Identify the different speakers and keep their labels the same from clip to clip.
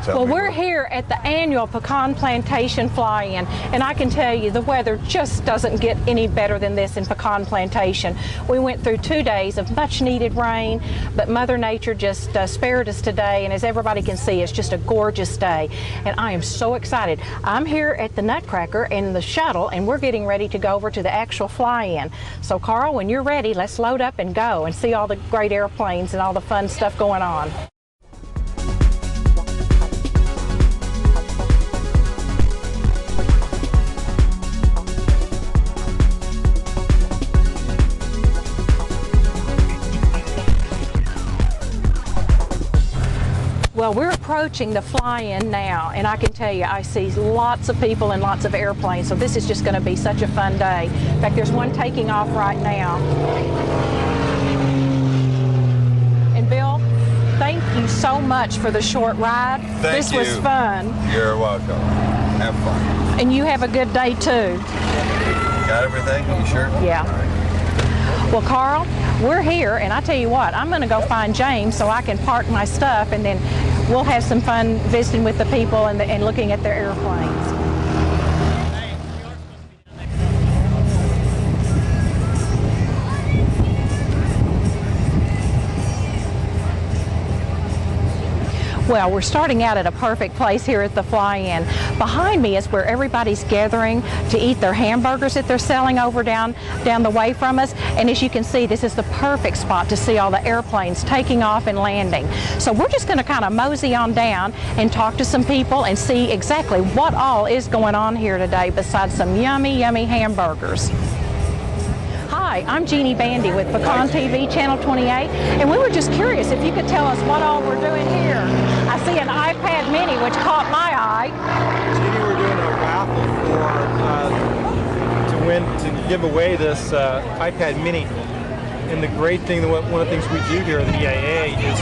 Speaker 1: Well, we're here at the annual Pecan Plantation Fly-In, and I can tell you the weather just doesn't get any better than this in Pecan Plantation. We went through 2 days of much needed rain, but Mother Nature just spared us today, and as everybody can see, it's just a gorgeous day, and I am so excited. I'm here at the Nutcracker in the shuttle, and we're getting ready to go over to the actual fly-in. So Carl, when you're ready, let's load up and go and see all the great airplanes and all the fun stuff going on. Well, we're approaching the fly-in now, and I can tell you, I see lots of people and lots of airplanes, so this is just going to be such a fun day. In fact, there's one taking off right now. And Bill, thank you so much for the short ride. This was fun.
Speaker 2: You're welcome. Have fun.
Speaker 1: And you have a good day, too.
Speaker 2: Got everything? You sure?
Speaker 1: Yeah. Well, Carl, we're here, and I tell you what, I'm going to go find James so I can park my stuff, and then we'll have some fun visiting with the people and looking at their airplanes. Well, we're starting out at a perfect place here at the fly-in. Behind me is where everybody's gathering to eat their hamburgers that they're selling over down the way from us. And as you can see, this is the perfect spot to see all the airplanes taking off and landing. So we're just going to kind of mosey on down and talk to some people and see exactly what all is going on here today besides some yummy, yummy hamburgers. Hi, I'm Jeannie Bandy with Pecan TV Channel 28, and we were just curious if you could tell us what all we're doing here. I see an iPad mini, which caught my eye.
Speaker 3: Jeannie, we're doing a raffle to give away this iPad mini. And the great thing, one of the things we do here at the EIA is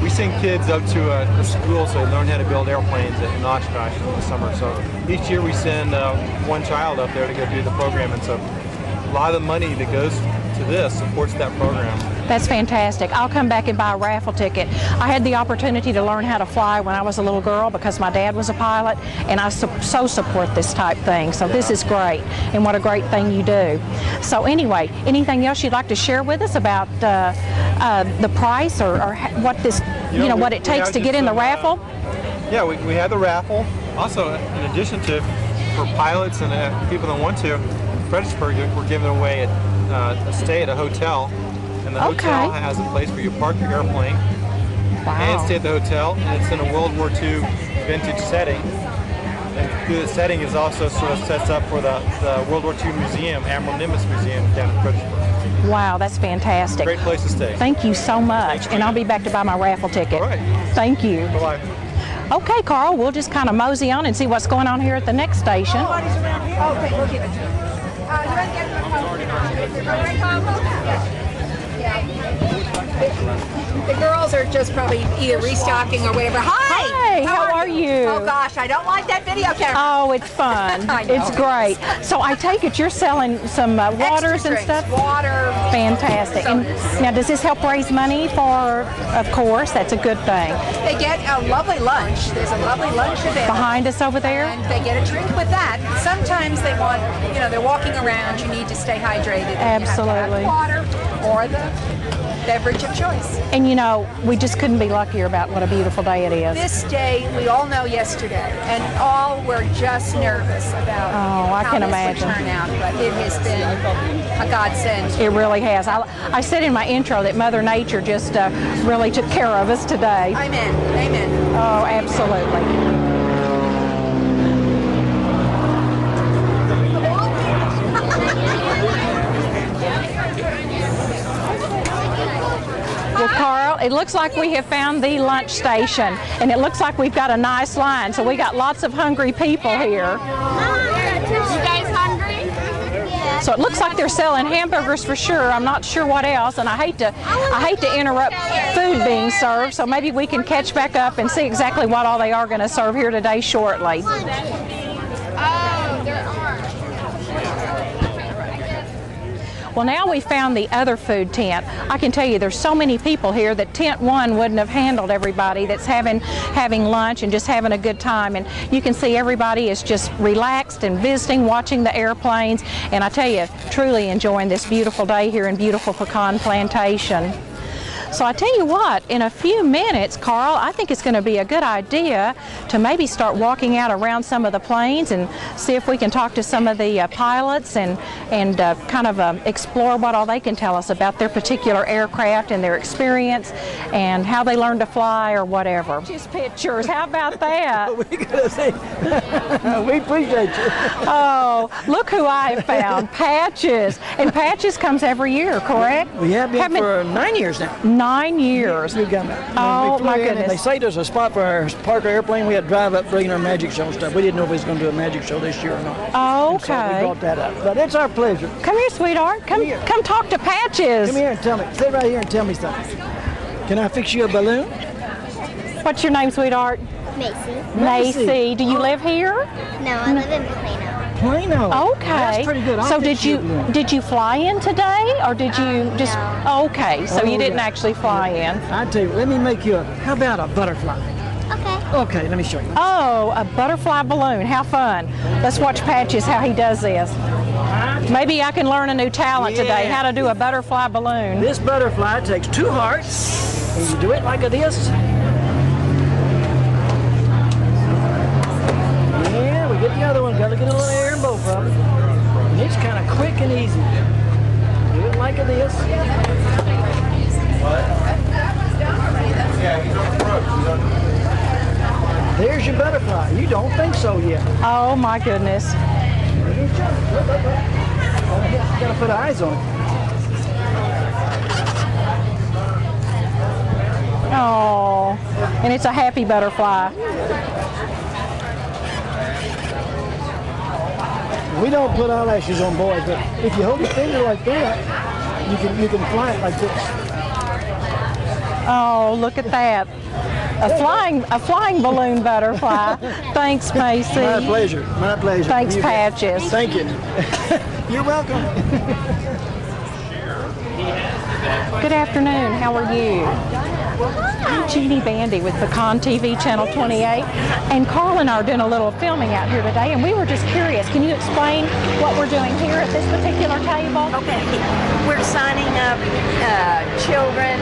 Speaker 3: we send kids up to a school so they learn how to build airplanes in Oshkosh in the summer. So each year we send one child up there to go do the program, and so a lot of the money that goes to this supports that program.
Speaker 1: That's fantastic. I'll come back and buy a raffle ticket. I had the opportunity to learn how to fly when I was a little girl because my dad was a pilot, and I so support this type thing. So this is great, and what a great thing you do. So anyway, anything else you'd like to share with us about the price or what this, what it takes to get in the raffle?
Speaker 3: Yeah, we have the raffle. Also, in addition to for pilots and people that want to, Fredericksburg, we're giving away a stay at a hotel, and the hotel has a place for you to park your airplane and stay at the hotel, and it's in a World War II vintage setting. And through the setting is also sort of sets up for the World War II museum, Admiral Nimitz Museum down in Fredericksburg.
Speaker 1: Wow, that's fantastic.
Speaker 3: Great place to stay.
Speaker 1: Thank you so much, and I'll be back to buy my raffle ticket.
Speaker 3: All right.
Speaker 1: Thank you.
Speaker 3: Bye-bye.
Speaker 1: Okay, Carl, we'll just kind of mosey on and see what's going on here at the next station.
Speaker 4: Okay, we'll give it to you. The girls are just probably either restocking or whatever. Hi!
Speaker 1: How are you?
Speaker 4: Oh gosh, I don't like that video camera.
Speaker 1: Oh, it's fun. It's great. So I take it you're selling some waters and stuff?
Speaker 4: Water.
Speaker 1: Fantastic. And now, does this help raise money for, of course, that's a good thing.
Speaker 4: They get a lovely lunch. There's a lovely lunch available.
Speaker 1: Behind us over there?
Speaker 4: And they get a drink with that. Sometimes they want, they're walking around, you need to stay hydrated.
Speaker 1: Absolutely.
Speaker 4: You have to have water or the beverage of choice.
Speaker 1: And we just couldn't be luckier about what a beautiful day it is.
Speaker 4: This day, we all know yesterday, and all were just nervous about how this would turn out, but it has been a godsend.
Speaker 1: It really has. I said in my intro that Mother Nature just really took care of us today.
Speaker 4: Amen. Amen.
Speaker 1: Oh, absolutely. Well, Carl, it looks like we have found the lunch station, and it looks like we've got a nice line, so we got lots of hungry people here.
Speaker 5: You guys hungry? Yeah.
Speaker 1: So it looks like they're selling hamburgers for sure. I'm not sure what else, and I hate to interrupt food being served, so maybe we can catch back up and see exactly what all they are going to serve here today shortly.
Speaker 5: Oh, there are.
Speaker 1: Well, now we found the other food tent. I can tell you there's so many people here that tent one wouldn't have handled everybody that's having lunch and just having a good time. And you can see everybody is just relaxed and visiting, watching the airplanes. And I tell you, truly enjoying this beautiful day here in beautiful Pecan Plantation. So I tell you what, in a few minutes, Carl, I think it's going to be a good idea to maybe start walking out around some of the planes and see if we can talk to some of the pilots and kind of explore what all they can tell us about their particular aircraft and their experience and how they learn to fly or whatever. Just pictures, how about that?
Speaker 6: We gotta say, we appreciate you.
Speaker 1: Oh, look who I have found, Patches. And Patches comes every year, correct?
Speaker 6: We have been for 9 years now.
Speaker 1: 9 years.
Speaker 6: We've got
Speaker 1: Oh my goodness.
Speaker 6: They say there's a spot for our park our airplane. We had to drive up bringing our magic show stuff. We didn't know if we was going to do a magic show this year or not.
Speaker 1: Oh, okay.
Speaker 6: So we brought that up. But it's our pleasure.
Speaker 1: Come here, sweetheart. Come talk to Patches.
Speaker 6: Come here and tell me. Sit right here and tell me something. Can I fix you a balloon?
Speaker 1: What's your name, sweetheart? Macy. Do you live here?
Speaker 5: No, I live in Plano.
Speaker 6: Plano.
Speaker 1: Okay.
Speaker 6: That's pretty good.
Speaker 1: So did you fly in today, or did you just?
Speaker 5: No.
Speaker 1: Okay. So you didn't actually fly in.
Speaker 6: I tell you, let me make you how about a butterfly?
Speaker 5: Okay.
Speaker 6: Okay, let me show you.
Speaker 1: Oh, a butterfly balloon. How fun. Let's watch Patches how he does this. Maybe I can learn a new talent today, how to do a butterfly balloon.
Speaker 6: This butterfly takes 2 hearts, and you do it like this. Yeah, we get the other one. Got to get a little air in both of them. And it's kind of quick and easy. Do it like this. There's your butterfly. You don't think so yet.
Speaker 1: Oh my goodness.
Speaker 6: Gotta put eyes on it.
Speaker 1: Oh, and it's a happy butterfly.
Speaker 6: We don't put eyelashes on boys, but if you hold your finger like that, you can fly it like this.
Speaker 1: Oh, look at that. A flying balloon butterfly. Thanks, Macy.
Speaker 6: My pleasure. My pleasure.
Speaker 1: Thanks, Patches.
Speaker 6: Thank you. You're welcome.
Speaker 1: Good afternoon. How are you? I'm Jeannie Bandy with Pecan TV Channel 28, and Carl and I are doing a little filming out here today, and we were just curious. Can you explain what we're doing here at this particular table?
Speaker 7: Okay, we're signing up children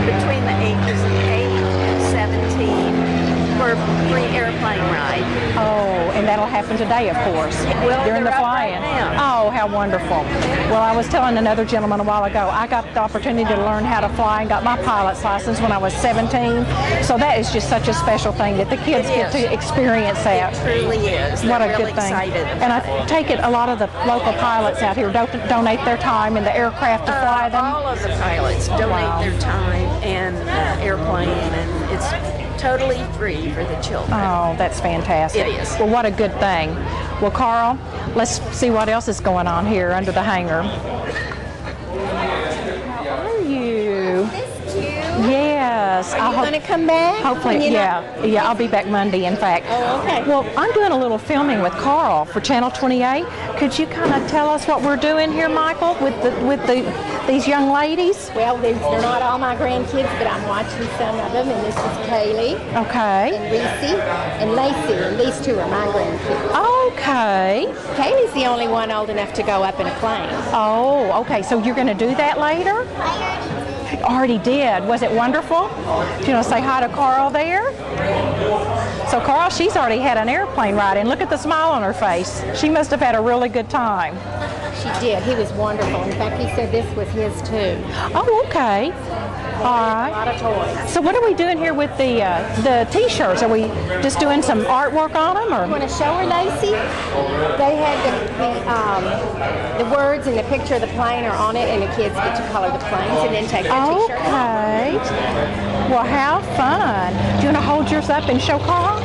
Speaker 7: between the ages of 8 and 17 for a free airplane ride.
Speaker 1: Oh, and that'll happen today, of course,
Speaker 7: Well,
Speaker 1: during the
Speaker 7: they're up
Speaker 1: fly-in.
Speaker 7: right now.
Speaker 1: Oh, how wonderful. Well, I was telling another gentleman a while ago, I got the opportunity to learn how to fly and got my pilot's license when I was 17. So that is just such a special thing that the kids get to experience that.
Speaker 7: It truly is.
Speaker 1: What
Speaker 7: They're
Speaker 1: a
Speaker 7: really
Speaker 1: good thing.
Speaker 7: excited
Speaker 1: And I
Speaker 7: about it.
Speaker 1: take it a lot of the local pilots out here donate their time in the aircraft to fly them.
Speaker 7: All of the pilots donate
Speaker 1: Wow.
Speaker 7: their time and airplane, and it's totally free for the children.
Speaker 1: Oh, that's fantastic.
Speaker 7: It is.
Speaker 1: Well, what a good thing. Well, Carl, let's see what else is going on here under the hangar. How are you? Yes.
Speaker 8: Are you going to come back?
Speaker 1: Hopefully, yeah, I'll be back Monday, in fact.
Speaker 8: Oh, okay.
Speaker 1: Well, I'm doing a little filming with Carl for Channel 28. Could you kind of tell us what we're doing here, Michael, with these young ladies?
Speaker 8: Well, they're not all my grandkids, but I'm watching some of them, and this is Kaylee,
Speaker 1: Okay.
Speaker 8: and Reese, and Lacey, and these two are my grandkids.
Speaker 1: Okay.
Speaker 8: Kaylee's the only one old enough to go up in a plane.
Speaker 1: Oh, okay. So you're going to do that later? Already did. Was it wonderful? Do you want to say hi to Carl there? So Carl, she's already had an airplane ride, and look at the smile on her face. She must have had a really good time.
Speaker 8: She did. He was wonderful. In fact, he said this was his too.
Speaker 1: Oh, okay. All
Speaker 8: A
Speaker 1: right.
Speaker 8: lot of toys.
Speaker 1: So what are we doing here with the T-shirts? Are we just doing some artwork on them,
Speaker 8: You
Speaker 1: or?
Speaker 8: want to show her, Lacey? They had the words and the picture of the plane are on it, and the kids get to color the planes and then take their T-shirts off.
Speaker 1: Okay. Well, how fun. Do you want to hold yours up and show Carl?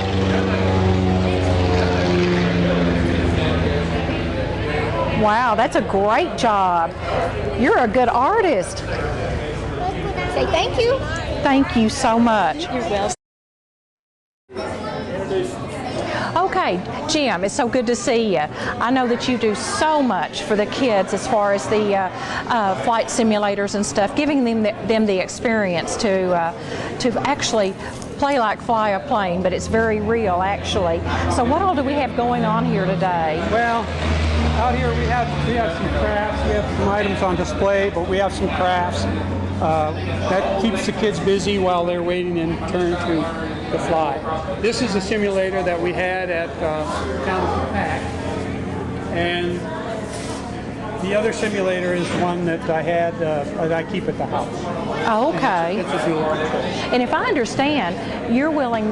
Speaker 1: Wow, that's a great job. You're a good artist.
Speaker 8: Say thank you.
Speaker 1: Thank you so much.
Speaker 8: You're welcome.
Speaker 1: Okay, Okay, Jim, it's so good to see you. I know that you do so much for the kids as far as the flight simulators and stuff, giving them the experience to actually play like fly a plane, but it's very real actually. So what all do we have going on here today?
Speaker 9: Well, out here we have some crafts, we have some items on display, but we have some crafts. That keeps the kids busy while they're waiting in turn to fly. This is a simulator that we had at down at the pack, and the other simulator is one that I had that I keep at the house.
Speaker 1: Oh, okay.
Speaker 9: It's a dual.
Speaker 1: And if I understand, you're willing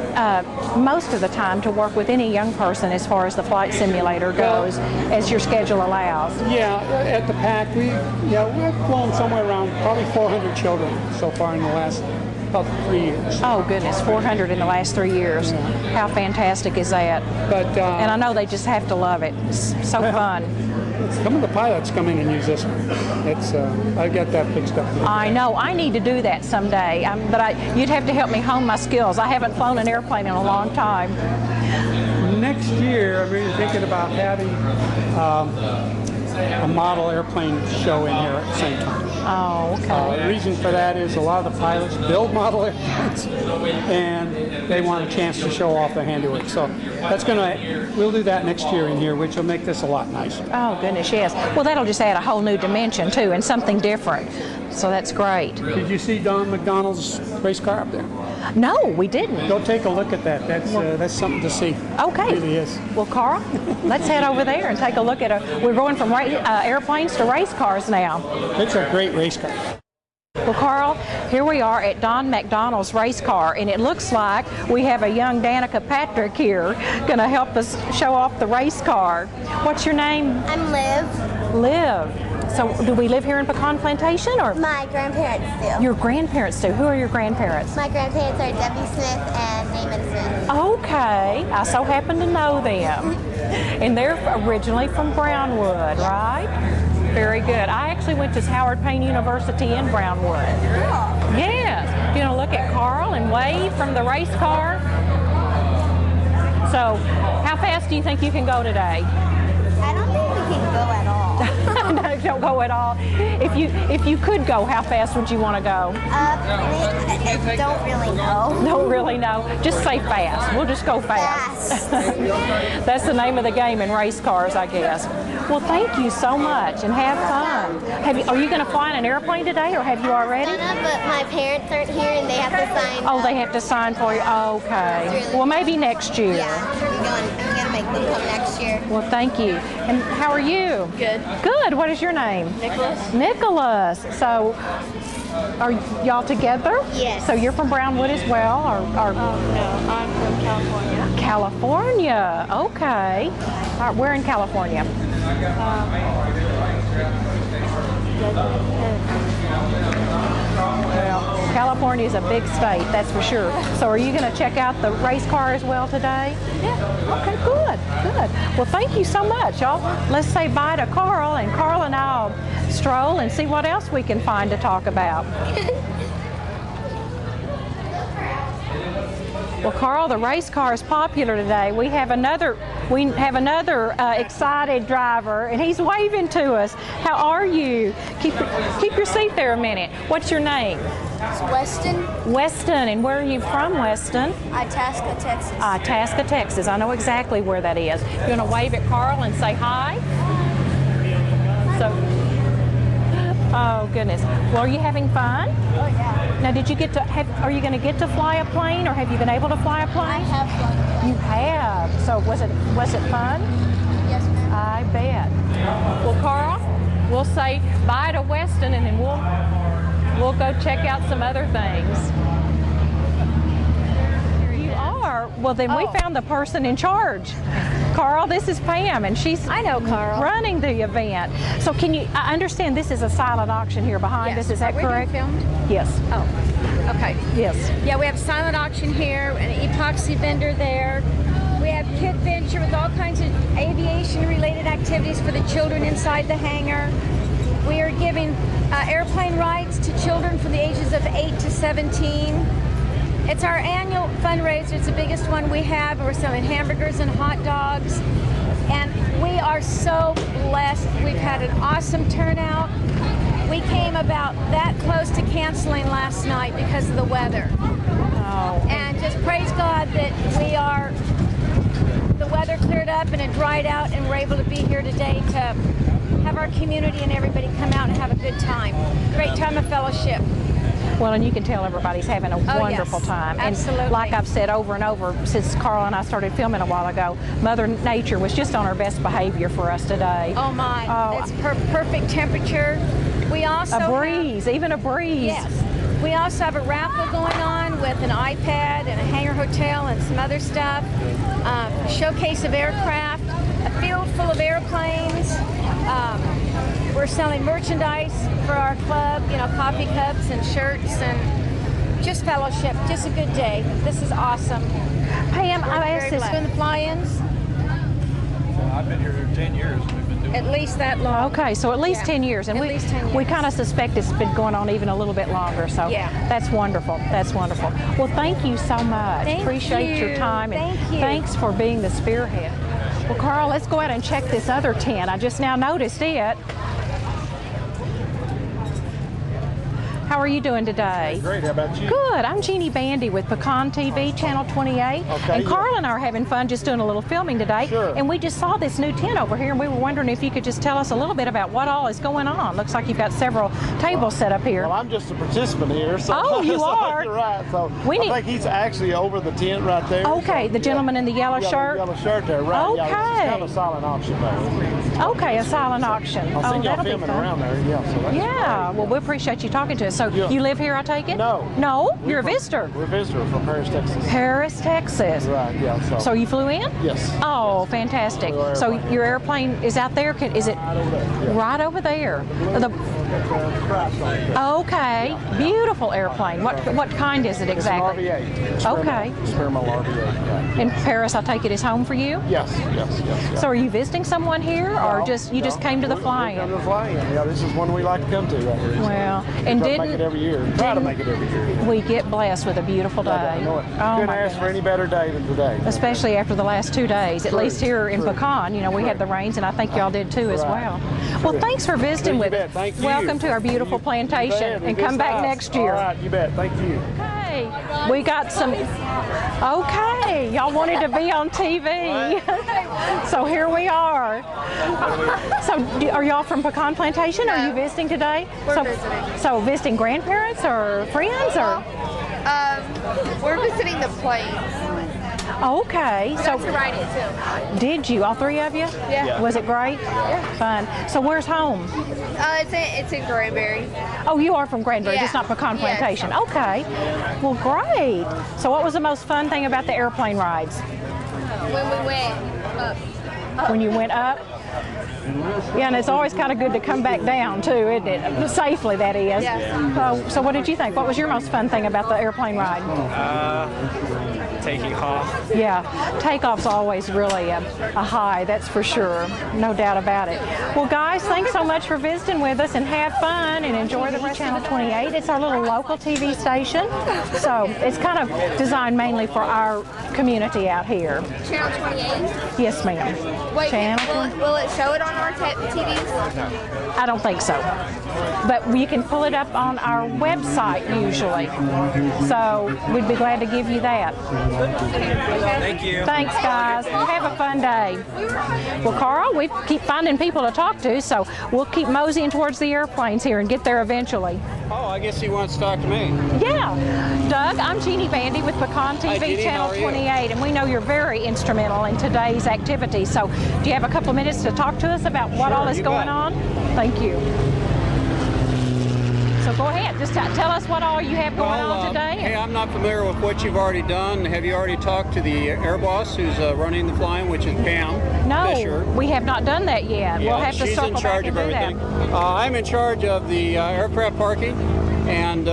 Speaker 1: most of the time to work with any young person as far as the flight simulator goes, as your schedule allows.
Speaker 9: Yeah, at the pack, we've flown somewhere around probably 400 children so far in the last about 3 years.
Speaker 1: Oh goodness, 400 in the last 3 years.
Speaker 9: Yeah.
Speaker 1: How fantastic is that?
Speaker 9: But
Speaker 1: and I know they just have to love it. It's so fun.
Speaker 9: Some of the pilots come in and use this one. It's I got that fixed up.
Speaker 1: I know. I need to do that someday. But you'd have to help me hone my skills. I haven't flown an airplane in a long time.
Speaker 9: Next year, I'm really thinking about having a model airplane show in here at the same time.
Speaker 1: Oh, okay.
Speaker 9: The reason for that is a lot of the pilots build model airplanes, and they want a chance to show off their handiwork. So we'll do that next year in here, which will make this a lot nicer.
Speaker 1: Oh goodness, yes. Well, that'll just add a whole new dimension too, and something different. So that's great.
Speaker 9: Did you see Don McDonald's race car up there?
Speaker 1: No, we didn't.
Speaker 9: Go take a look at that. That's something to see.
Speaker 1: Okay.
Speaker 9: It really is.
Speaker 1: Well, Carl, let's head over there and take a look at we're going from airplanes to race cars now.
Speaker 9: It's a great race car.
Speaker 1: Well, Carl, here we are at Don McDonald's race car, and it looks like we have a young Danica Patrick here going to help us show off the race car. What's your name?
Speaker 5: I'm Liv.
Speaker 1: Liv. So do we live here in Pecan Plantation, or?
Speaker 5: My grandparents do.
Speaker 1: Your grandparents do. Who are your grandparents?
Speaker 5: My grandparents are Debbie Smith and Naaman Smith.
Speaker 1: Okay. I so happen to know them. And they're originally from Brownwood, right? Very good. I actually went to Howard Payne University in Brownwood.
Speaker 5: Cool.
Speaker 1: Yes. You're going to look at Carl and wave from the race car. So how fast do you think you can go today?
Speaker 5: I don't think we can go at all.
Speaker 1: No, don't go at all. If you could go, how fast would you want to go?
Speaker 5: I don't really know.
Speaker 1: Don't really know. Just say fast. We'll just go fast. That's the name of the game in race cars, I guess. Well, thank you so much, and have fun. Are you going to fly in an airplane today, or have you already?
Speaker 5: But my parents aren't here, and they have to sign.
Speaker 1: Oh, they have to sign for you. Okay.
Speaker 5: Really
Speaker 1: well, maybe next year.
Speaker 5: Yeah, I'm gonna make them come next year.
Speaker 1: Well, thank you. And how are you?
Speaker 8: Good.
Speaker 1: Good. What is your name?
Speaker 8: Nicholas.
Speaker 1: Nicholas. So, are y'all together?
Speaker 5: Yes.
Speaker 1: So you're from Brownwood as well, or?
Speaker 8: Oh no, I'm from California.
Speaker 1: California. Okay. All right, where in California? Well, California is a big state, that's for sure. So are you going to check out the race car as well today? Yeah. Okay, good, good. Well, thank you so much, y'all. Let's say bye to Carl, and Carl and I'll stroll and see what else we can find to talk about. Well, Carl, the race car is popular today. We have another excited driver, and he's waving to us. How are you? Keep your seat there a minute. What's your name?
Speaker 5: It's Weston.
Speaker 1: Weston, and where are you from, Weston?
Speaker 5: Itasca, Texas.
Speaker 1: Itasca, Texas. I know exactly where that is. You're going to wave at Carl and say hi? So, oh goodness. Well, are you having fun?
Speaker 5: Oh yeah.
Speaker 1: Now, are you going to get to fly a plane, or have you been able to fly a plane?
Speaker 5: I have flown a plane.
Speaker 1: You have. So was it fun?
Speaker 5: Yes, ma'am.
Speaker 1: I bet. Well, Carl, we'll say bye to Weston, and then we'll go check out some other things. You are? Well, then we found the person in charge. Carl, this is Pam, and she's running the event. So I understand this is a silent auction here behind us, is that correct?
Speaker 7: Filmed?
Speaker 1: Yes.
Speaker 7: Oh, okay.
Speaker 1: Yes.
Speaker 7: Yeah, we have silent auction here, an epoxy vendor there. We have Kid Venture with all kinds of aviation-related activities for the children inside the hangar. We are giving airplane rides to children from the ages of 8 to 17. It's our annual fundraiser. It's the biggest one we have. We're selling hamburgers and hot dogs. And we are so blessed. We've had an awesome turnout. We came about that close to canceling last night because of the weather.
Speaker 1: Oh.
Speaker 7: And just praise God that the weather cleared up and it dried out, and we're able to be here today to have our community and everybody come out and have a good time. Great time of fellowship.
Speaker 1: Well, and you can tell everybody's having a wonderful time.
Speaker 7: Absolutely.
Speaker 1: And like I've said over and over since Carl and I started filming a while ago, Mother Nature was just on her best behavior for us today.
Speaker 7: Oh my, it's perfect temperature. We also
Speaker 1: even a breeze.
Speaker 7: Yes. We also have a raffle going on with an iPad and a hangar hotel and some other stuff. Showcase of aircraft, a field full of airplanes. We're selling merchandise for our club, you know, coffee cups and shirts and just fellowship. Just a good day. This is awesome.
Speaker 1: Pam, I asked this.
Speaker 7: Doing the fly-ins?
Speaker 3: I've been here 10 years. We've been doing
Speaker 7: At least that long.
Speaker 1: Okay, so at least 10 years. And
Speaker 7: At least 10 years.
Speaker 1: We kind of suspect it's been going on even a little bit longer. So that's wonderful. That's wonderful. Well, thank you so much. Appreciate your time. And thanks for being the spearhead. Well, Carl, let's go out and check this other tent. I just now noticed it. How are you doing today?
Speaker 10: Great, how about you?
Speaker 1: Good. I'm Chaney Bandy with Pecan TV, Channel 28.
Speaker 10: Okay,
Speaker 1: and Carl and I are having fun just doing a little filming today.
Speaker 10: Sure.
Speaker 1: And we just saw this new tent over here, and we were wondering if you could just tell us a little bit about what all is going on. Looks like you've got several tables set up here.
Speaker 10: Well, I'm just a participant here. So,
Speaker 1: oh, you are?
Speaker 10: You're right. So
Speaker 1: I
Speaker 10: think he's actually over the tent right there.
Speaker 1: Okay,
Speaker 10: so,
Speaker 1: the gentleman in the yellow shirt?
Speaker 10: The yellow shirt there, right.
Speaker 1: Okay.
Speaker 10: Yeah, it's kind of a silent auction there.
Speaker 1: Okay, a silent auction.
Speaker 10: I'll see y'all
Speaker 1: that'll be
Speaker 10: filming
Speaker 1: fun.
Speaker 10: around there. Yeah, so that's
Speaker 1: well, we appreciate you talking to us. So you live here, I take it?
Speaker 10: No.
Speaker 1: No? You're a visitor?
Speaker 10: We're a visitor from Paris, Texas.
Speaker 1: Paris, Texas.
Speaker 10: Right, yeah.
Speaker 1: So you flew in?
Speaker 10: Yes.
Speaker 1: Oh, fantastic. So your airplane is out there? Is it right over there? Okay, beautiful airplane. What kind is it exactly?
Speaker 10: It's an RV-8.
Speaker 1: Okay.
Speaker 10: Experimental RV-8. Yeah.
Speaker 1: And Paris, I take it, is home for you?
Speaker 10: Yes.
Speaker 1: So are you visiting someone here, or just came to the fly-in?
Speaker 10: Come to the fly-in. Yeah, this is one we like to come to right here.
Speaker 1: Well, and
Speaker 10: make it every year. Try to make it every year.
Speaker 1: We get blessed with a beautiful day.
Speaker 10: I know it.
Speaker 1: Oh,
Speaker 10: Couldn't ask for any better day than today.
Speaker 1: Especially after the last 2 days. At least here in Pecan, we had the rains, and I think y'all did too as well. Well, thanks for visiting with us.
Speaker 10: Thank you.
Speaker 1: Welcome to our beautiful plantation, and come back next year.
Speaker 10: All right, you bet. Thank you.
Speaker 1: Okay, we got some. Okay, y'all wanted to be on TV, so here we are. So, are y'all from Pecan Plantation? Or are you visiting today?
Speaker 11: We're visiting.
Speaker 1: So, visiting grandparents or friends or?
Speaker 11: We're visiting the planes.
Speaker 1: Okay,
Speaker 11: So to ride it too.
Speaker 1: Did you? All three of you?
Speaker 11: Yeah.
Speaker 1: Was it great?
Speaker 11: Yeah.
Speaker 1: Fun. So where's home?
Speaker 11: It's in Granbury.
Speaker 1: Oh, you are from Granbury,
Speaker 11: Yeah.
Speaker 1: just not Pecan
Speaker 11: Yes.
Speaker 1: Plantation. Okay. Well, great. So what was the most fun thing about the airplane rides?
Speaker 11: When we went up.
Speaker 1: When you went up? Yeah, and it's always kind of good to come back down too, isn't it? Safely, that is.
Speaker 11: Yeah.
Speaker 1: So what did you think? What was your most fun thing about the airplane ride?
Speaker 3: Taking off.
Speaker 1: Yeah, takeoff's always really a high, that's for sure. No doubt about it. Well, guys, thanks so much for visiting with us, and have fun and enjoy the rest of Channel 28. It's our little local TV station, so it's kind of designed mainly for our community out here.
Speaker 11: Channel 28?
Speaker 1: Yes, ma'am.
Speaker 11: Wait,
Speaker 1: Channel
Speaker 11: will it show it on our TVs?
Speaker 1: I don't think so. But you can pull it up on our website usually. So we'd be glad to give you that.
Speaker 3: Thank you.
Speaker 1: Thanks, guys. Have a fun day. Well, Carl, we keep finding people to talk to, so we'll keep moseying towards the airplanes here and get there eventually.
Speaker 3: Oh, I guess he wants to talk to me.
Speaker 1: Yeah. Doug, I'm Chaney Bandy with Pecan TV,
Speaker 3: Hi, Jeannie.
Speaker 1: Channel
Speaker 3: How are you?
Speaker 1: 28, and we know you're very instrumental in today's activity. So do you have a couple of minutes to talk to us about what all is
Speaker 3: you
Speaker 1: going
Speaker 3: bet.
Speaker 1: on? Thank you. So go ahead, just tell us what all you have going on today.
Speaker 12: Hey, I'm not familiar with what you've already done. Have you already talked to the air boss who's running the flying, which is Pam Fisher?
Speaker 1: No, we have not done that yet.
Speaker 12: Yeah,
Speaker 1: We'll have to
Speaker 12: she's
Speaker 1: circle
Speaker 12: in charge
Speaker 1: back
Speaker 12: of
Speaker 1: and do
Speaker 12: everything.
Speaker 1: that.
Speaker 12: I'm in charge of the aircraft parking, and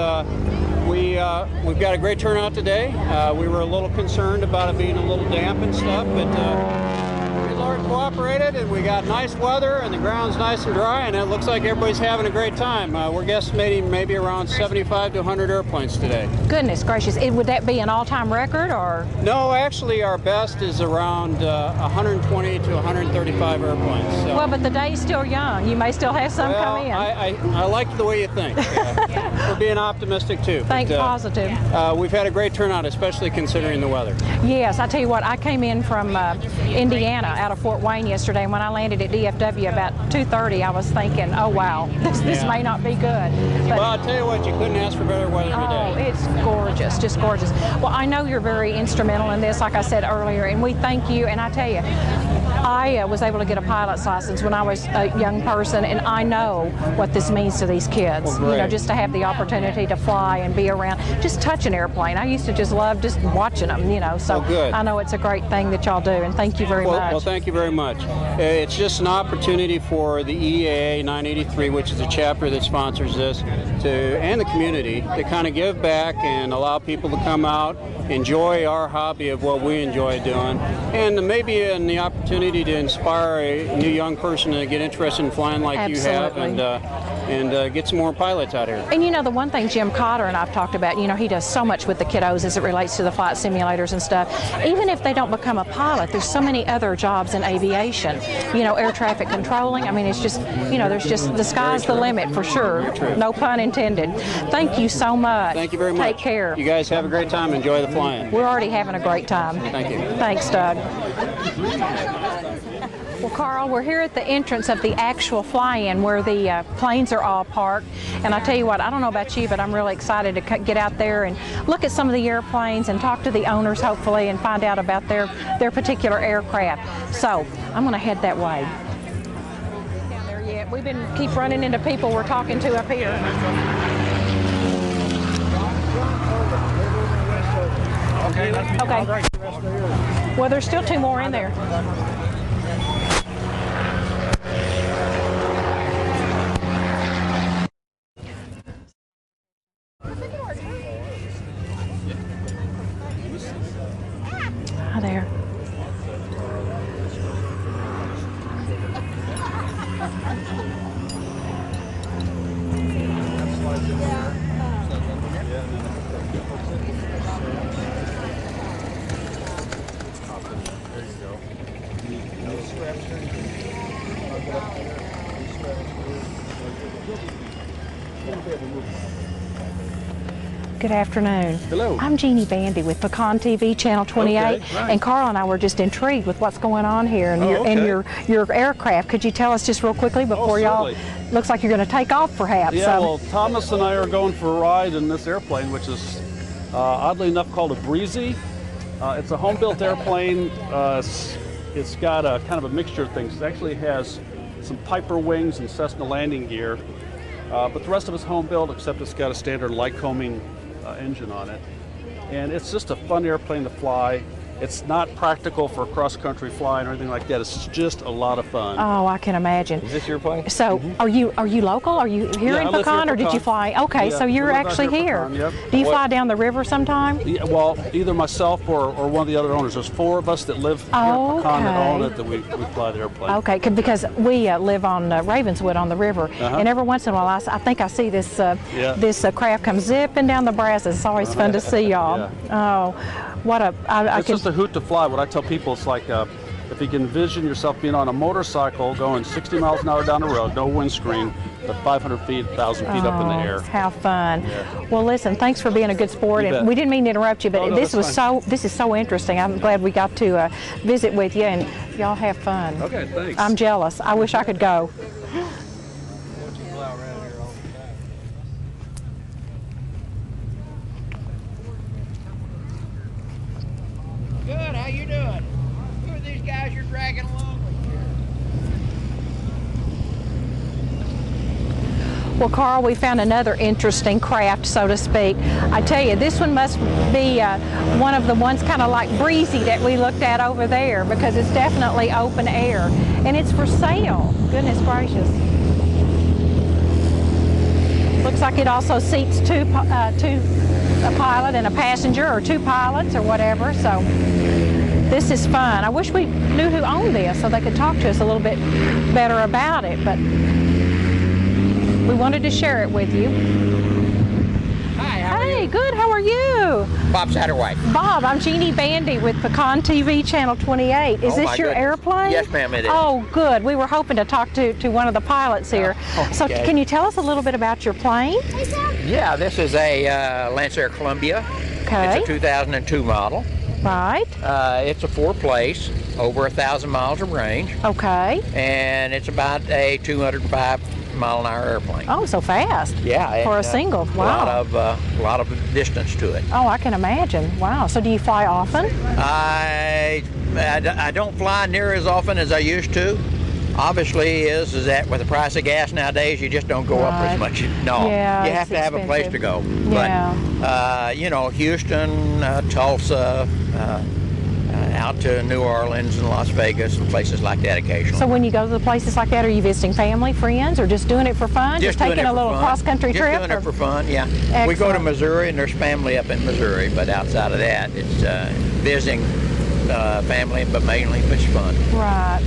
Speaker 12: we've got a great turnout today. We were a little concerned about it being a little damp and stuff, but we cooperated, and we got nice weather, and the ground's nice and dry, and it looks like everybody's having a great time. We're guesstimating maybe around 75 to 100 airplanes today.
Speaker 1: Goodness gracious, would that be an all-time record, or?
Speaker 12: No, actually our best is around 120 to 135 airplanes. So.
Speaker 1: Well, but the day's still young. You may still have some come in.
Speaker 12: I like the way you think. We're being optimistic too.
Speaker 1: Think positive.
Speaker 12: We've had a great turnout, especially considering the weather.
Speaker 1: Yes, I tell you what, I came in from Indiana out of Fort Wayne yesterday, and when I landed at DFW about 2:30, I was thinking, oh wow, this may not be good. But,
Speaker 12: well, I'll tell you what, you couldn't ask for better weather today.
Speaker 1: Oh, it's gorgeous, just gorgeous. Well, I know you're very instrumental in this, like I said earlier, and we thank you, and I tell you, I was able to get a pilot's license when I was a young person, and I know what this means to these kids.
Speaker 12: Well,
Speaker 1: you know, just to have the opportunity to fly and be around, just touch an airplane. I used to just love just watching them, you know, so I know it's a great thing that y'all do, and thank you very much.
Speaker 12: Well, thank you very much. It's just an opportunity for the EAA 983, which is a chapter that sponsors this, and the community to kind of give back and allow people to come out, enjoy our hobby of what we enjoy doing, and maybe the opportunity to inspire a new young person to get interested in flying like you have, and get some more pilots out here.
Speaker 1: And you know, the one thing Jim Cotter and I've talked about, you know, he does so much with the kiddos as it relates to the flight simulators and stuff. Even if they don't become a pilot, there's so many other jobs in aviation. You know, air traffic controlling. I mean, it's just, you know, there's just, the sky's the limit for sure. No pun intended. Thank you so much.
Speaker 12: Thank you very much.
Speaker 1: Take care.
Speaker 12: You guys have a great time. Enjoy the flying.
Speaker 1: We're already having a great time.
Speaker 12: Thank you.
Speaker 1: Thanks, Doug. Well, Carl, we're here at the entrance of the actual fly-in where the planes are all parked. And I tell you what, I don't know about you, but I'm really excited to get out there and look at some of the airplanes and talk to the owners, hopefully, and find out about their particular aircraft. So I'm going to head that way. Down there yet. We've been keep running into people we're talking to up here. Okay. Well, there's still two more in there. Hi there. Good afternoon.
Speaker 10: Hello.
Speaker 1: I'm Jeannie Bandy with Pecan TV, Channel 28,
Speaker 10: right.
Speaker 1: and Carl and I were just intrigued with what's going on here and your aircraft. Could you tell us just real quickly before y'all? Looks like you're going to take off, perhaps.
Speaker 10: Yeah. Well, Thomas and I are going for a ride in this airplane, which is oddly enough called a Breezy. It's a home-built airplane. It's got a kind of a mixture of things. It actually has some Piper wings and Cessna landing gear, but the rest of it's home-built, except it's got a standard Lycoming engine on it. And it's just a fun airplane to fly. It's not practical for cross-country flying or anything like that. It's just a lot of fun.
Speaker 1: Oh, I can imagine.
Speaker 2: Is this your plane?
Speaker 1: So, are you local? Are you here in Pecan, or did you fly? Okay, so you're actually here.
Speaker 10: Yep.
Speaker 1: Do you fly down the river sometime?
Speaker 10: Yeah, well, either myself or one of the other owners. There's 4 of us that live here in Pecan that own it, that we fly the airplane.
Speaker 1: Okay, because we live on Ravenswood on the river, and every once in a while I think I see this this craft come zipping down the Brazos. It's always fun to see y'all. Oh, what a!
Speaker 10: It's just a hoot to fly. What I tell people, it's like if you can envision yourself being on a motorcycle going 60 miles an hour down the road, no windscreen, but 500 feet, 1,000 feet up in the air.
Speaker 1: How fun!
Speaker 10: Yeah.
Speaker 1: Well, listen, thanks for being a good sport. And we didn't mean to interrupt you, but this is so interesting. I'm glad we got to visit with you, and y'all have fun.
Speaker 10: Okay, thanks.
Speaker 1: I'm jealous. I wish I could go.
Speaker 13: Good, how you doing? Who are these guys you're dragging along with?
Speaker 1: Well, Carl, we found another interesting craft, so to speak. I tell you, this one must be one of the ones kind of like Breezy that we looked at over there, because it's definitely open air. And it's for sale. Goodness gracious. Looks like it also seats a pilot and a passenger, or 2 pilots or whatever. So This is fun. I wish we knew who owned this so they could talk to us a little bit better about it, but we wanted to share it with you.
Speaker 13: Hi, how are
Speaker 1: Hey,
Speaker 13: you?
Speaker 1: good. How are you?
Speaker 13: Bob Satterwhite.
Speaker 1: Bob, I'm Chaney Bandy with Pecan TV Channel 28. Is
Speaker 13: Oh,
Speaker 1: this
Speaker 13: my
Speaker 1: your
Speaker 13: goodness.
Speaker 1: airplane?
Speaker 13: Yes, ma'am, it is.
Speaker 1: Oh, good. We were hoping to talk to one of the pilots here. So
Speaker 13: okay.
Speaker 1: can you tell us a little bit about your plane?
Speaker 13: Yeah, this is a Lancer Columbia.
Speaker 1: Okay.
Speaker 13: It's a 2002 model.
Speaker 1: Right.
Speaker 13: It's a 4-place, over 1,000 miles of range,
Speaker 1: Okay.
Speaker 13: and it's about a 205-mile-an-hour airplane.
Speaker 1: Oh, so fast.
Speaker 13: Yeah.
Speaker 1: For a
Speaker 13: and,
Speaker 1: single. Wow.
Speaker 13: A lot of distance to it.
Speaker 1: Oh, I can imagine. Wow. So do you fly often?
Speaker 13: I don't fly near as often as I used to. Obviously, is that with the price of gas nowadays, you just don't go up as much. No,
Speaker 1: Yeah,
Speaker 13: you have
Speaker 1: it's
Speaker 13: to have a place to go.
Speaker 1: Yeah.
Speaker 13: But you know, Houston, Tulsa, out to New Orleans and Las Vegas and places like that occasionally.
Speaker 1: So when you go to the places like that, are you visiting family, friends, or just doing it for fun? Just
Speaker 13: doing
Speaker 1: taking
Speaker 13: it
Speaker 1: a
Speaker 13: for
Speaker 1: little
Speaker 13: fun.
Speaker 1: cross-country trip?
Speaker 13: Just doing it for fun, yeah.
Speaker 1: Excellent.
Speaker 13: We go to Missouri, and there's family up in Missouri, but outside of that, it's visiting family, but mainly it's fun.
Speaker 1: Right.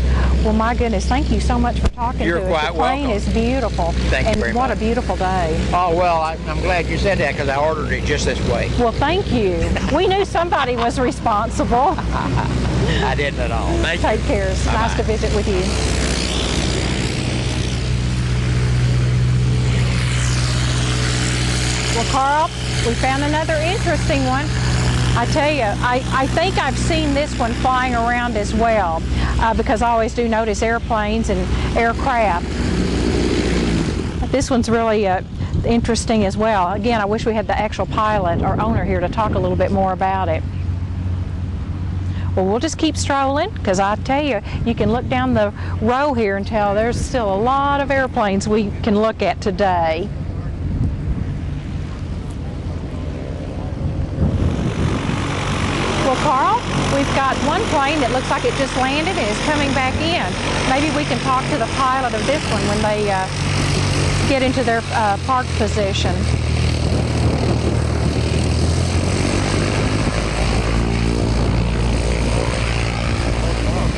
Speaker 1: Well, my goodness, thank you so much for talking
Speaker 13: You're
Speaker 1: to us.
Speaker 13: quite
Speaker 1: The plane
Speaker 13: welcome.
Speaker 1: is beautiful.
Speaker 13: Thank you
Speaker 1: and
Speaker 13: very
Speaker 1: what
Speaker 13: much.
Speaker 1: a beautiful day.
Speaker 13: Oh, well, I'm glad you said that because I ordered it just this way.
Speaker 1: Well, thank you. We knew somebody was responsible.
Speaker 13: I didn't at all. Thank you.
Speaker 1: Take care. It's nice to visit with you. Well, Carl, we found another interesting one. I tell you, I think I've seen this one flying around as well because I always do notice airplanes and aircraft. This one's really interesting as well. Again, I wish we had the actual pilot or owner here to talk a little bit more about it. Well, we'll just keep strolling because I tell you, you can look down the row here and tell there's still a lot of airplanes we can look at today. Well, Carl, we've got one plane that looks like it just landed and is coming back in. Maybe we can talk to the pilot of this one when they get into their park position.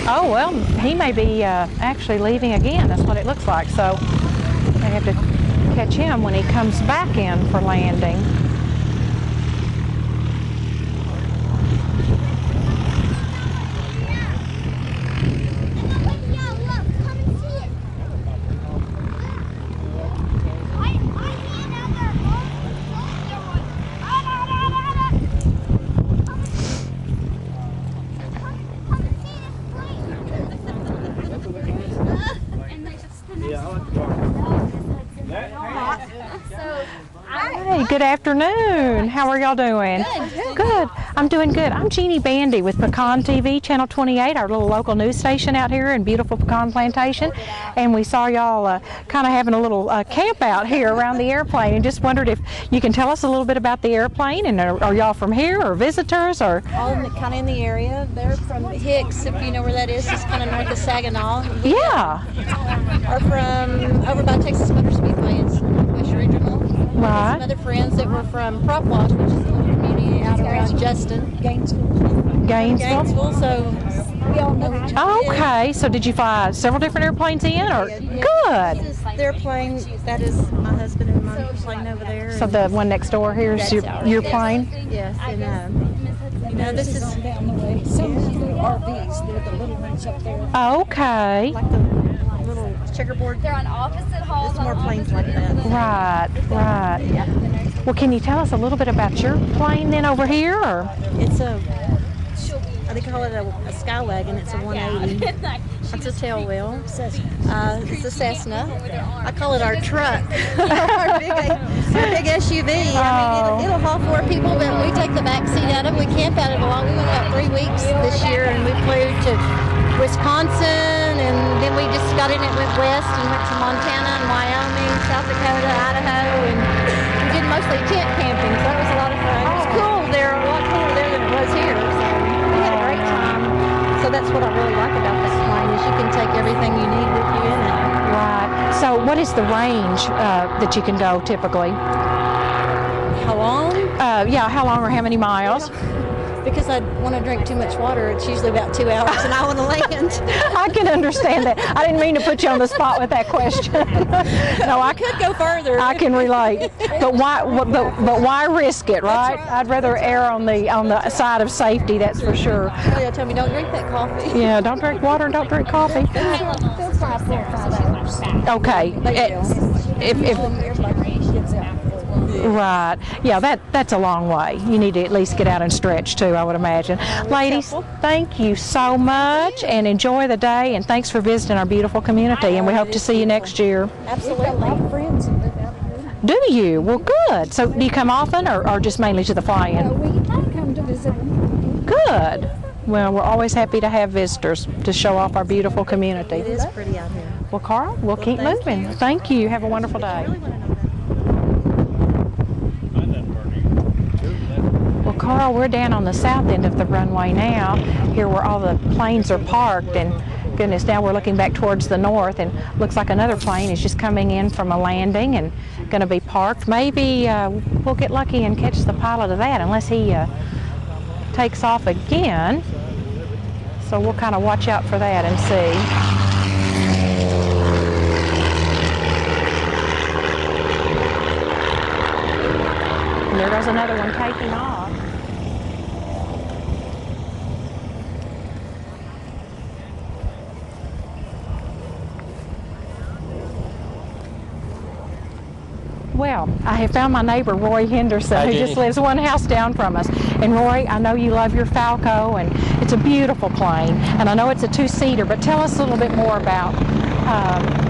Speaker 1: Oh, well, he may be actually leaving again. That's what it looks like. So they have to catch him when he comes back in for landing. Hey, good afternoon. How are y'all doing? Good. I'm doing good. I'm Chaney Bandy with Pecan TV Channel 28, our little local news station out here in beautiful Pecan Plantation. And we saw y'all kind of having a little camp out here around the airplane and just wondered if you can tell us a little bit about the airplane and are y'all from here or visitors or?
Speaker 14: All kind of in the area. They're from Hicks, if you know where that is. It's kind of north of Saginaw.
Speaker 1: Yeah.
Speaker 14: Are from over by Texas Motor Speedway. It's West Regional.
Speaker 1: Right.
Speaker 14: Some other friends that were from Prop Wash, which is a little community out around Justin. Gainesville. So we all know each other.
Speaker 1: Okay. So did you fly several different airplanes in or? Good.
Speaker 14: This is their plane. That is my husband and my plane over there.
Speaker 1: So the one next door here is your plane?
Speaker 14: Yes. And you know, this is
Speaker 6: down the way. Some of the RVs, they're the little ones up there.
Speaker 1: Okay.
Speaker 14: like the little checkerboard.
Speaker 11: They're on opposite halls.
Speaker 14: There's more planes like that.
Speaker 1: Right. Well, can you tell us a little bit about your plane then over here? Or?
Speaker 14: It's they call it a Skywagon. It's a 180. It's a tailwheel. It's a Cessna. I call it our truck. our big SUV. I mean, it'll haul 4 people, but we take the back seat out of it. We camp out of it a lot. We went about 3 weeks this year, and we flew to Wisconsin, and then we just got in it, went west, and went to Montana and Wyoming, South Dakota, Idaho, and we did mostly tent camping, so that was a lot of fun. It was cool there, a lot cooler there than it was here, so we had a great time. So that's what I really like about this plane, is you can take everything you need with you in it.
Speaker 1: Right. So what is the range that you can go typically?
Speaker 14: How long?
Speaker 1: Yeah, how long or how many miles?
Speaker 14: because I want to drink too much water. It's usually about 2 hours, and I want to land.
Speaker 1: I can understand that. I didn't mean to put you on the spot with that question. No, I
Speaker 14: could go further.
Speaker 1: I can relate. But why risk it, right? I'd rather err on the side of safety. That's for sure.
Speaker 14: Oh, yeah, tell me, don't drink that coffee.
Speaker 1: Yeah, don't drink water and don't drink coffee. Okay. Right. Yeah, that's a long way. You need to at least get out and stretch too, I would imagine. Ladies, thank you so much and enjoy the day, and thanks for visiting our beautiful community, and we hope to see you next year.
Speaker 14: Absolutely. A lot of friends who live out here.
Speaker 1: Do you? Well, good. So do you come often or just mainly to the fly-in?
Speaker 14: We come to visit them.
Speaker 1: Good. Well, we're always happy to have visitors to show off our beautiful community.
Speaker 14: It is pretty out here.
Speaker 1: Well, Carl, we'll keep moving. Thank you. Have a wonderful day. Well, Carl, we're down on the south end of the runway now, here where all the planes are parked, and goodness, now we're looking back towards the north, and looks like another plane is just coming in from a landing and going to be parked. Maybe we'll get lucky and catch the pilot of that, unless he takes off again. So we'll kind of watch out for that and see. And there goes another one taking off. Well, I have found my neighbor, Roy Henderson,
Speaker 15: Hi,
Speaker 1: who
Speaker 15: Jenny.
Speaker 1: just lives one house down from us. And Roy, I know you love your Falco, and it's a beautiful plane. And I know it's a two-seater, but tell us a little bit more about...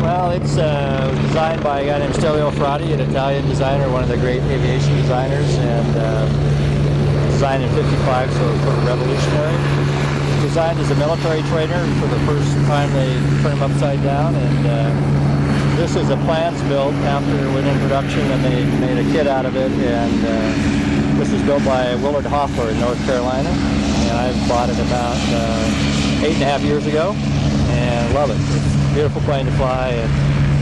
Speaker 15: Well, it's designed by a guy named Stelvio Frati, an Italian designer, one of the great aviation designers, and designed in '55, so it's sort of revolutionary. Designed as a military trainer. For the first time they turned them upside down, and this is a plans built after it went in production, and they made a kit out of it, and this was built by Willard Hoffler in North Carolina, and I bought it about 8.5 years ago, and love it. It's a beautiful plane to fly, and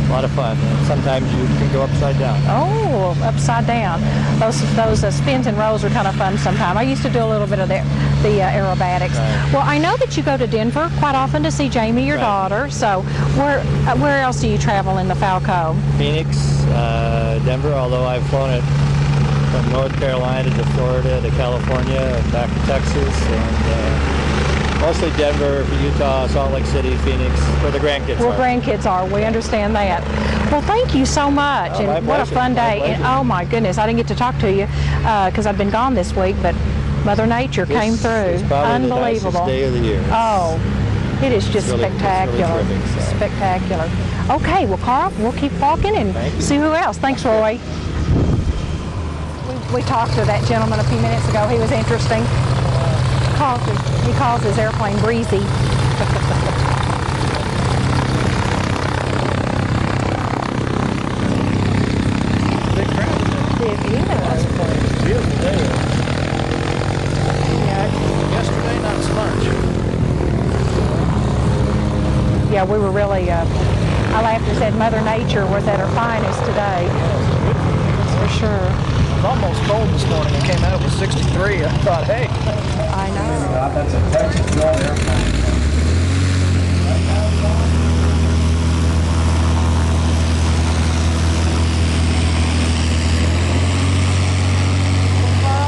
Speaker 15: a lot of fun, and sometimes you can go upside down.
Speaker 1: Oh, upside down. Those spins and rolls are kind of fun sometimes. I used to do a little bit of the aerobatics.
Speaker 15: Right.
Speaker 1: Well, I know that you go to Denver quite often to see Jamie, your daughter. So where else do you travel in the Falco?
Speaker 15: Phoenix, Denver, although I've flown it from North Carolina to Florida to California and back to Texas, and mostly Denver, Utah, Salt Lake City, Phoenix, where the grandkids are.
Speaker 1: Where grandkids are. We understand that. Well, thank you so much.
Speaker 15: Oh,
Speaker 1: and what a fun day. And, oh, my goodness, I didn't get to talk to you because I've been gone this week, but Mother Nature came through.
Speaker 15: It's probably
Speaker 1: Unbelievable.
Speaker 15: the nicest day of the year.
Speaker 1: Oh, it is just
Speaker 15: It's really
Speaker 1: spectacular.
Speaker 15: terrific, so.
Speaker 1: Spectacular. Okay, well, Carl, we'll keep walking and see who else. Thanks, Roy. We talked to that gentleman a few minutes ago. He was interesting. He calls his airplane Breezy.
Speaker 15: Big crowd.
Speaker 1: It is.
Speaker 15: Beautiful day. Yesterday, not so much.
Speaker 1: Yeah, we were really, I laughed and said Mother Nature was at her finest today. That's for sure.
Speaker 6: It was almost cold this morning. I came out, it was 63. I thought, hey.
Speaker 1: I know.
Speaker 16: That's a Texas Jet airplane.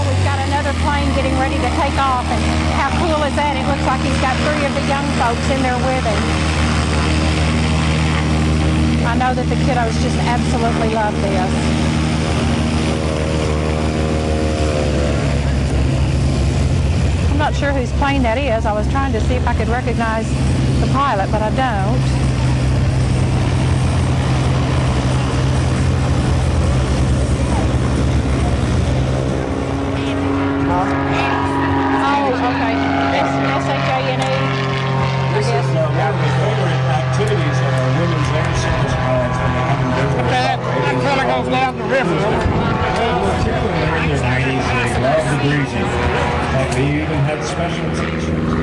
Speaker 1: We've got another plane getting ready to take off, and how cool is that? It looks like he's got 3 of the young folks in there with him. I know that the kiddos just absolutely love this. I'm not sure whose plane that is. I was trying to see if I could recognize the pilot, but I don't. Oh, okay. S-H-A-N-E.
Speaker 16: This is one of the favorite activities of our women's air service pilots when they have them do it.
Speaker 17: That fella goes down the river.
Speaker 16: Particularly in the 90s, they loved the breezy. Like they even had special t-shirts.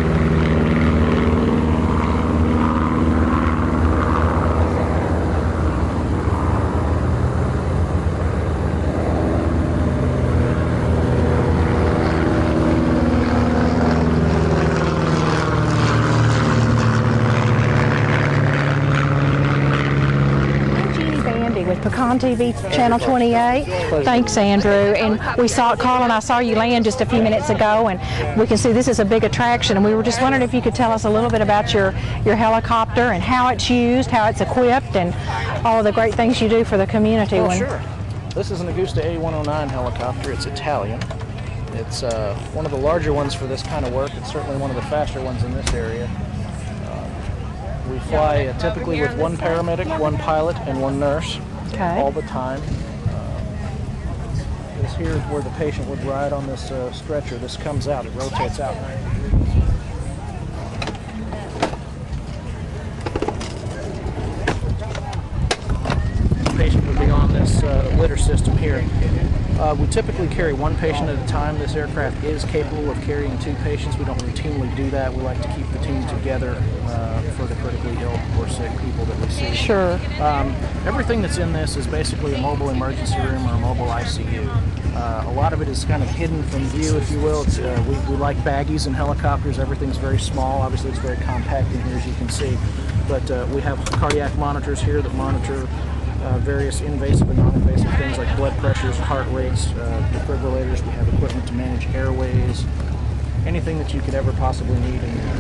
Speaker 1: on TV, Channel 28. Thanks, Andrew. And we saw, Carl and I saw you land just a few minutes ago, and we can see this is a big attraction. And we were just wondering if you could tell us a little bit about your helicopter and how it's used, how it's equipped, and all of the great things you do for the community.
Speaker 18: Well, sure. This is an Augusta A109 helicopter. It's Italian. It's one of the larger ones for this kind of work. It's certainly one of the faster ones in this area. We fly typically with one paramedic, one pilot, and one nurse all the time. This here is where the patient would ride on this stretcher. This comes out, it rotates out. The patient would be on this litter system here. We typically carry one patient at a time. This aircraft is capable of carrying 2 patients. We don't routinely do that. We like to keep the team together for the critically ill or sick people that we see.
Speaker 1: Sure.
Speaker 18: Everything that's in this is basically a mobile emergency room or a mobile ICU. A lot of it is kind of hidden from view, if you will. It's, we like baggies in helicopters. Everything's very small. Obviously, it's very compact in here, as you can see. But we have cardiac monitors here that monitor various invasive and non-invasive things like blood pressures, heart rates, defibrillators. We have equipment to manage airways, anything that you could ever possibly need in there.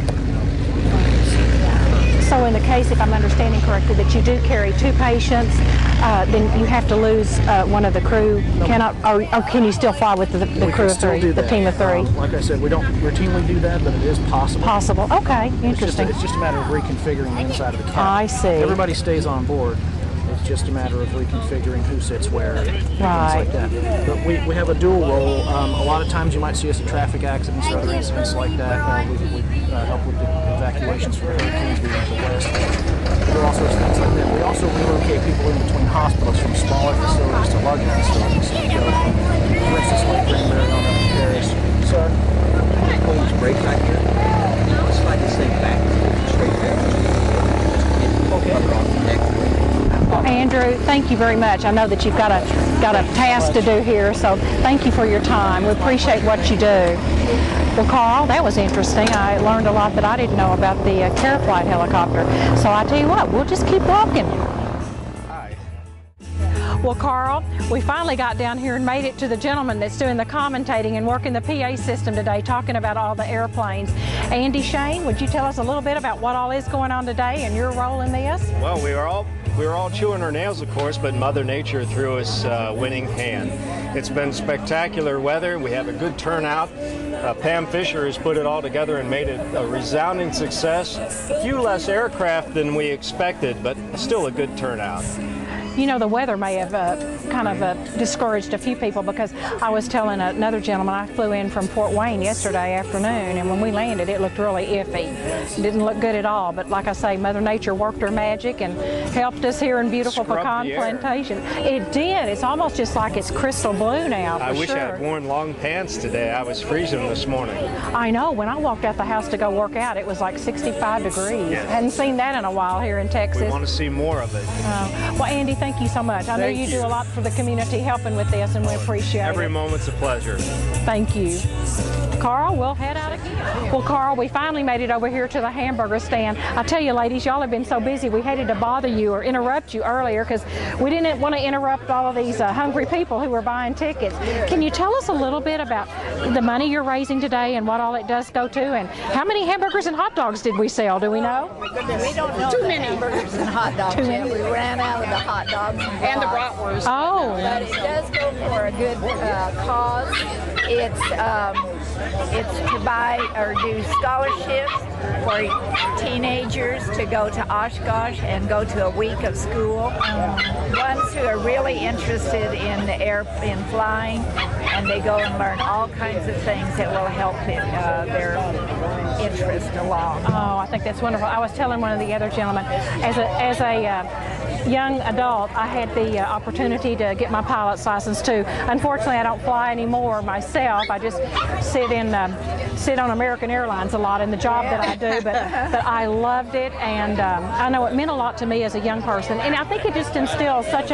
Speaker 1: So in the case, if I'm understanding correctly, that you do carry 2 patients, then you have to lose one of the crew. Cannot, or can you still fly with the crew of 3, the team of 3?
Speaker 18: Like I said, we don't routinely do that, but it is possible.
Speaker 1: Possible. Okay, interesting.
Speaker 18: It's just a matter of reconfiguring the inside of the cabin.
Speaker 1: I see.
Speaker 18: Everybody stays on board. It's just a matter of reconfiguring who sits where, and things like that. But we have a dual role. A lot of times you might see us at traffic accidents or other incidents like that. We help with the evacuations for hurricanes. We went to the west. There are all sorts of things like that. We also relocate people in between hospitals from smaller facilities to larger facilities. So, for instance, like Granbury on up in Paris. Sir?
Speaker 19: Please break back here. It's like to say back, straight back. Okay.
Speaker 1: Well, Andrew, thank you very much. I know that you've got a task to do here, so thank you for your time. We appreciate what you do. Well, Carl, that was interesting. I learned a lot that I didn't know about the CareFlight helicopter. So I tell you what, we'll just keep walking. Well, Carl, we finally got down here and made it to the gentleman that's doing the commentating and working the PA system today, talking about all the airplanes. Andy Shane, would you tell us a little bit about what all is going on today and your role in this?
Speaker 20: Well, we were all chewing our nails, of course, but Mother Nature threw us a winning hand. It's been spectacular weather. We have a good turnout. Pam Fisher has put it all together and made it a resounding success. A few less aircraft than we expected, but still a good turnout.
Speaker 1: You know, the weather may have kind of discouraged a few people, because I was telling another gentleman, I flew in from Fort Wayne yesterday afternoon, and when we landed it looked really iffy. It didn't look good at all, but like I say, Mother Nature worked her magic and helped us here in beautiful Pecan Plantation. It did. It's almost just like it's crystal blue now.
Speaker 20: I wish I had worn long pants today. I was freezing this morning.
Speaker 1: I know. When I walked out the house to go work out, it was like 65 degrees.
Speaker 20: Yes.
Speaker 1: Hadn't seen that in a while here in Texas.
Speaker 20: We want to see more of it.
Speaker 1: Well, Andy, thank you so much. I know you do a lot for the community helping with this, and we appreciate it.
Speaker 20: Every moment's a pleasure.
Speaker 1: Thank you. Carl, we'll head out again. Well, Carl, we finally made it over here to the hamburger stand. I tell you, ladies, y'all have been so busy, we hated to bother you or interrupt you earlier, because we didn't want to interrupt all of these hungry people who were buying tickets. Can you tell us a little bit about the money you're raising today and what all it does go to, and how many hamburgers and hot dogs did we sell? Do we know?
Speaker 4: We don't know. Too many hamburgers and hot dogs.
Speaker 1: Too many.
Speaker 4: We ran out of the hot dogs
Speaker 11: and the bratwurst.
Speaker 1: Oh.
Speaker 4: But it does go for a good cause. It's to buy or do scholarships for teenagers to go to Oshkosh and go to a week of school. Ones who are really interested in flying, and they go and learn all kinds of things that will help their interest along.
Speaker 1: Oh, I think that's wonderful. I was telling one of the other gentlemen, as a young adult, I had the opportunity to get my pilot's license too. Unfortunately, I don't fly anymore myself. I just sit in sit on American Airlines a lot in the job that I do, but I loved it, and I know it meant a lot to me as a young person, and I think it just instills such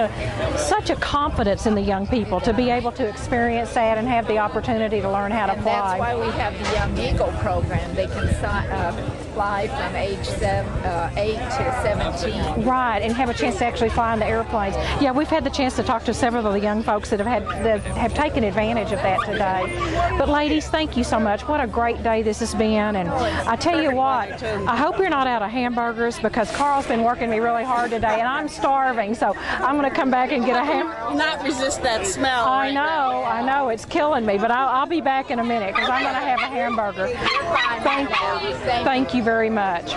Speaker 1: a confidence in the young people to be able to experience that and have the opportunity to learn how to fly.
Speaker 4: That's why we have the Young Eagle program. They can fly from age 8 to 17.
Speaker 1: Right, and have a chance to actually fly in the airplanes. Yeah, we've had the chance to talk to several of the young folks that have taken advantage of that today. But ladies, thank you so much. What a great day this has been, and I tell you what, I hope you're not out of hamburgers, because Carl's been working me really hard today, and I'm starving, so I'm going to come back and get a hamburger.
Speaker 21: Not resist that smell.
Speaker 1: I know, it's killing me, but I'll be back in a minute, because I'm going to have a hamburger. Thank you very much.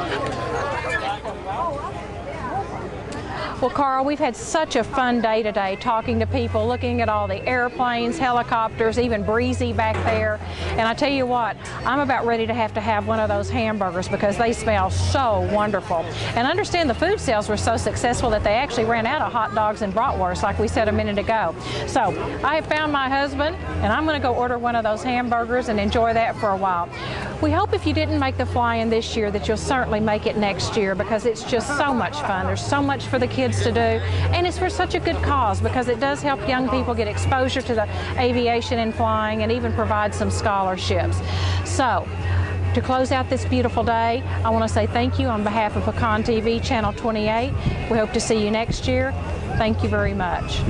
Speaker 1: Well, Carl, we've had such a fun day today talking to people, looking at all the airplanes, helicopters, even Breezy back there. And I tell you what, I'm about ready to have one of those hamburgers, because they smell so wonderful. And I understand the food sales were so successful that they actually ran out of hot dogs and bratwurst, like we said a minute ago. So I have found my husband, and I'm going to go order one of those hamburgers and enjoy that for a while. We hope if you didn't make the fly-in this year that you'll certainly make it next year, because it's just so much fun. There's so much for the kids to do, and it's for such a good cause, because it does help young people get exposure to the aviation and flying, and even provide some scholarships. So, to close out this beautiful day, I want to say thank you on behalf of Pecan TV Channel 28. We hope to see you next year. Thank you very much.